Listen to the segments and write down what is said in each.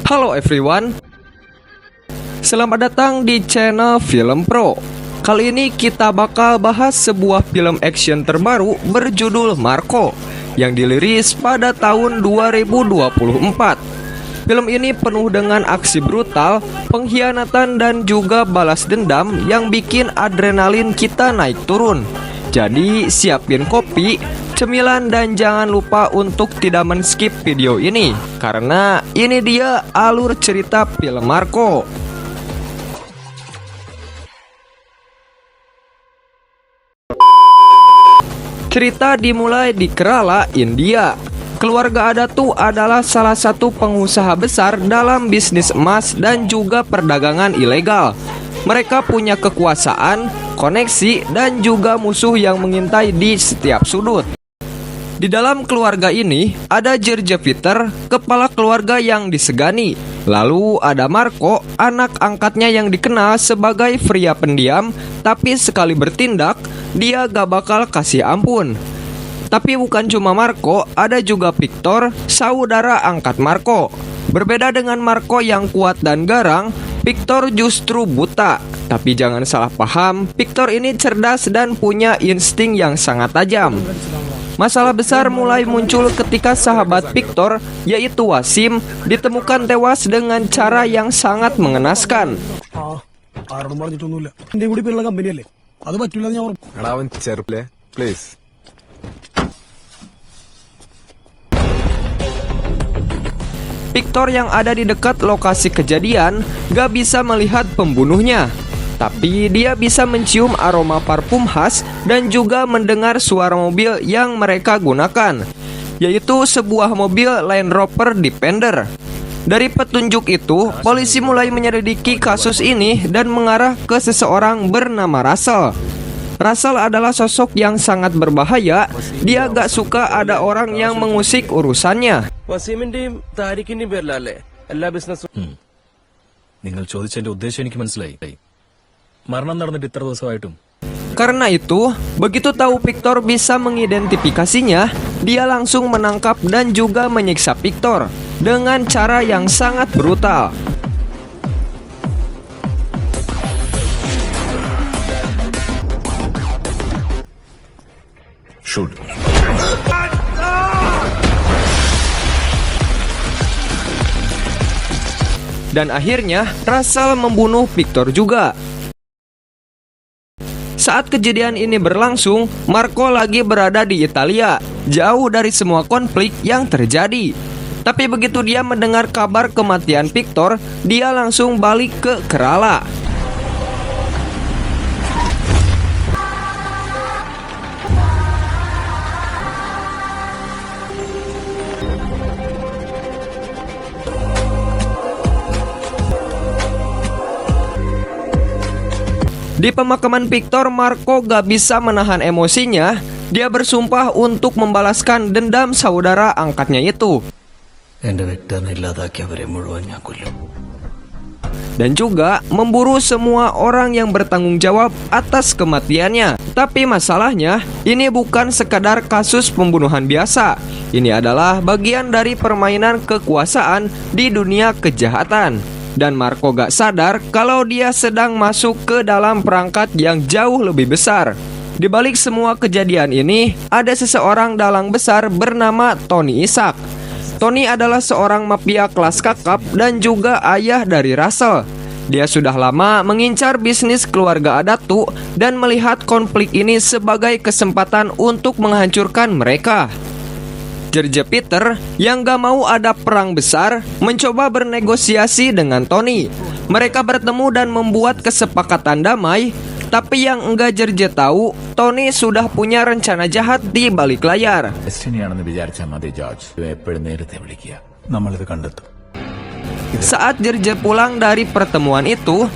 Halo everyone, selamat datang di channel Film Pro. Kali ini kita bakal bahas sebuah film action terbaru berjudul Marco yang dirilis pada tahun 2024. Film ini penuh dengan aksi brutal, pengkhianatan dan juga balas dendam yang bikin adrenalin kita naik turun. Jadi siapin kopi, cemilan dan jangan lupa untuk tidak men-skip video ini karena ini dia alur cerita film Marco. Cerita dimulai di Kerala, India. Keluarga Adatu adalah salah satu pengusaha besar dalam bisnis emas dan juga perdagangan ilegal. Mereka punya kekuasaan, koneksi, dan juga musuh yang mengintai di setiap sudut. Di dalam keluarga ini, ada George Peter, kepala keluarga yang disegani. Lalu ada Marco, anak angkatnya yang dikenal sebagai pria pendiam, tapi sekali bertindak, dia gak bakal kasih ampun. Tapi bukan cuma Marco, ada juga Victor, saudara angkat Marco. Berbeda dengan Marco yang kuat dan garang, Victor justru buta. Tapi jangan salah paham, Victor ini cerdas dan punya insting yang sangat tajam. Masalah besar mulai muncul ketika sahabat Victor, yaitu Wasim, ditemukan tewas dengan cara yang sangat mengenaskan. Victor yang ada di dekat lokasi kejadian gak bisa melihat pembunuhnya, tapi dia bisa mencium aroma parfum khas dan juga mendengar suara mobil yang mereka gunakan, yaitu sebuah mobil Land Rover Defender. Dari petunjuk itu, polisi mulai menyelidiki kasus ini dan mengarah ke seseorang bernama Russell. Russell adalah sosok yang sangat berbahaya. Dia gak suka ada orang yang mengusik urusannya. Karena itu, begitu tahu Victor bisa mengidentifikasinya, dia langsung menangkap dan juga menyiksa Victor dengan cara yang sangat brutal. Dan akhirnya Russell membunuh Victor juga. Saat kejadian ini berlangsung, Marco lagi berada di Italia, jauh dari semua konflik yang terjadi. Tapi begitu dia mendengar kabar kematian Victor, dia langsung balik ke Kerala. Di pemakaman Victor, Marco gak bisa menahan emosinya. Dia bersumpah untuk membalaskan dendam saudara angkatnya itu. Dan juga memburu semua orang yang bertanggung jawab atas kematiannya. Tapi masalahnya, ini bukan sekadar kasus pembunuhan biasa. Ini adalah bagian dari permainan kekuasaan di dunia kejahatan. Dan Marco gak sadar kalau dia sedang masuk ke dalam perangkat yang jauh lebih besar. Di balik semua kejadian ini, ada seseorang dalang besar bernama Tony Isaac. Tony adalah seorang mafia kelas kakap dan juga ayah dari Russell. Dia sudah lama mengincar bisnis keluarga Adatu dan melihat konflik ini sebagai kesempatan untuk menghancurkan mereka. George Peter yang gak mau ada perang besar mencoba bernegosiasi dengan Tony. Mereka bertemu dan membuat kesepakatan damai. Tapi yang enggak George tahu, Tony sudah punya rencana jahat di balik layar. Saat George pulang dari pertemuan itu,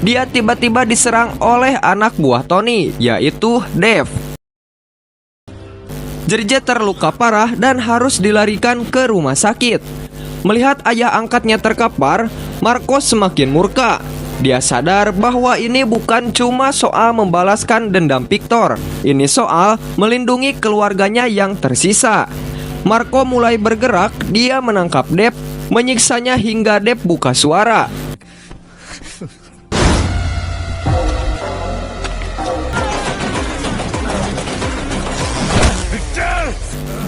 dia tiba-tiba diserang oleh anak buah Tony, yaitu Dave. George terluka parah dan harus dilarikan ke rumah sakit. Melihat ayah angkatnya terkapar, Marco semakin murka. Dia sadar bahwa ini bukan cuma soal membalaskan dendam Victor. Ini soal melindungi keluarganya yang tersisa. Marco mulai bergerak, dia menangkap Deb, menyiksanya hingga Deb buka suara.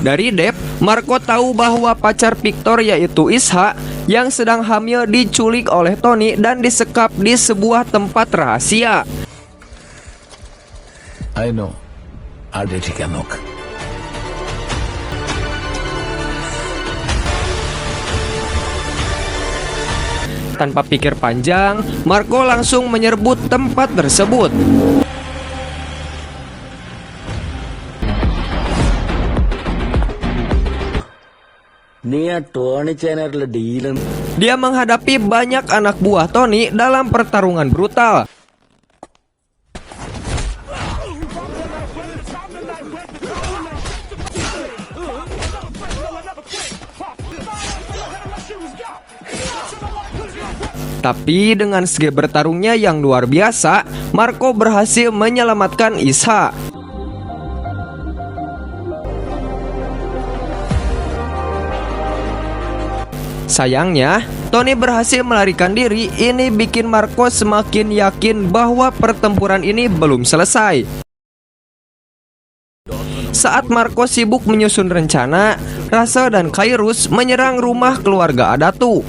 Dari Deb, Marco tahu bahwa pacar Victor yaitu Isha yang sedang hamil diculik oleh Tony dan disekap di sebuah tempat rahasia. I know. I'll take a look. Tanpa pikir panjang, Marco langsung menyerbu tempat tersebut. Dia menghadapi banyak anak buah Tony dalam pertarungan brutal. Tapi dengan segi bertarungnya yang luar biasa, Marco berhasil menyelamatkan Isha. Sayangnya, Tony berhasil melarikan diri. Ini bikin Marco semakin yakin bahwa pertempuran ini belum selesai. Saat Marco sibuk menyusun rencana, Russell dan Kairos menyerang rumah keluarga Adatu.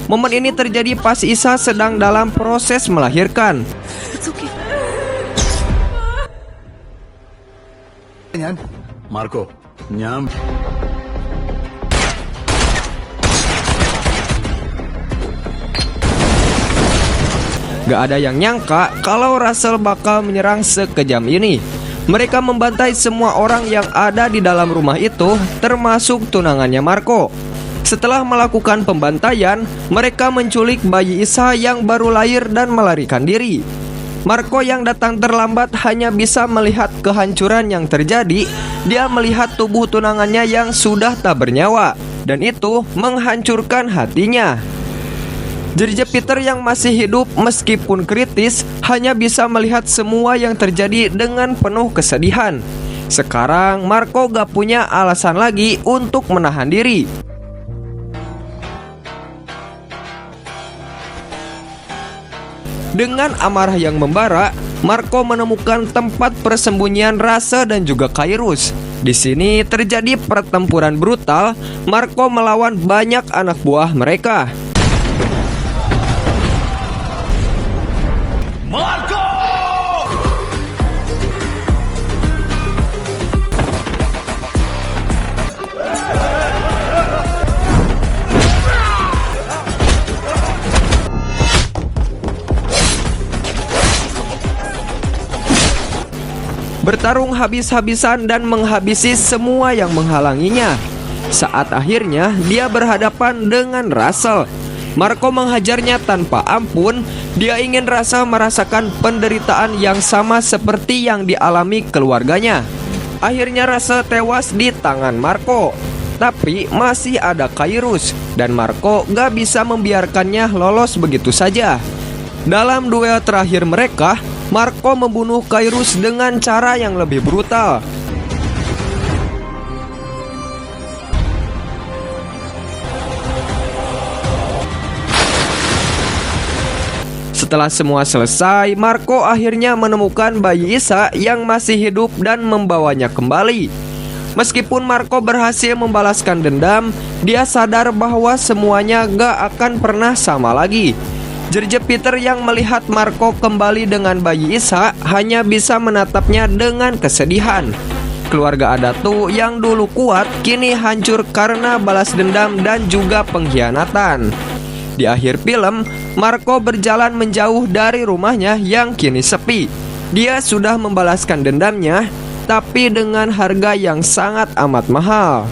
Momen ini terjadi pas Isha sedang dalam proses melahirkan. Marco, nyam. Gak ada yang nyangka kalau Russell bakal menyerang sekejam ini. Mereka membantai semua orang yang ada di dalam rumah itu, termasuk tunangannya Marco. Setelah melakukan pembantaian, mereka menculik bayi Isha yang baru lahir dan melarikan diri. Marco yang datang terlambat hanya bisa melihat kehancuran yang terjadi. Dia melihat tubuh tunangannya yang sudah tak bernyawa, dan itu menghancurkan hatinya. Jejak Peter yang masih hidup meskipun kritis hanya bisa melihat semua yang terjadi dengan penuh kesedihan. Sekarang Marco gak punya alasan lagi untuk menahan diri. Dengan amarah yang membara, Marco menemukan tempat persembunyian Russell dan juga Kairos. Di sini terjadi pertempuran brutal. Marco melawan banyak anak buah mereka. Marco! Bertarung habis-habisan dan menghabisi semua yang menghalanginya. Saat akhirnya dia berhadapan dengan Russell. Marco menghajarnya tanpa ampun. Dia ingin Russell merasakan penderitaan yang sama seperti yang dialami keluarganya. Akhirnya Russell tewas di tangan Marco. Tapi masih ada Kairos, dan Marco gak bisa membiarkannya lolos begitu saja. Dalam duel terakhir mereka, Marco membunuh Kairos dengan cara yang lebih brutal. Setelah semua selesai, Marco akhirnya menemukan bayi Isha yang masih hidup dan membawanya kembali. Meskipun Marco berhasil membalaskan dendam, dia sadar bahwa semuanya gak akan pernah sama lagi. Jejak Peter yang melihat Marco kembali dengan bayi Isha hanya bisa menatapnya dengan kesedihan. Keluarga Adatu yang dulu kuat kini hancur karena balas dendam dan juga pengkhianatan. Di akhir film, Marco berjalan menjauh dari rumahnya yang kini sepi. Dia sudah membalaskan dendamnya, tapi dengan harga yang sangat amat mahal.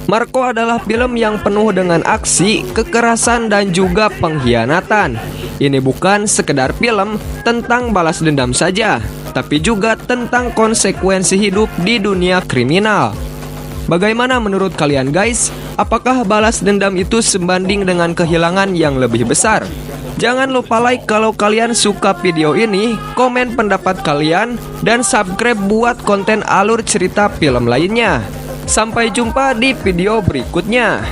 Marco adalah film yang penuh dengan aksi, kekerasan, dan juga pengkhianatan. Ini bukan sekedar film tentang balas dendam saja, tapi juga tentang konsekuensi hidup di dunia kriminal. Bagaimana menurut kalian guys? Apakah balas dendam itu sebanding dengan kehilangan yang lebih besar? Jangan lupa like kalau kalian suka video ini, komen pendapat kalian, dan subscribe buat konten alur cerita film lainnya. Sampai jumpa di video berikutnya.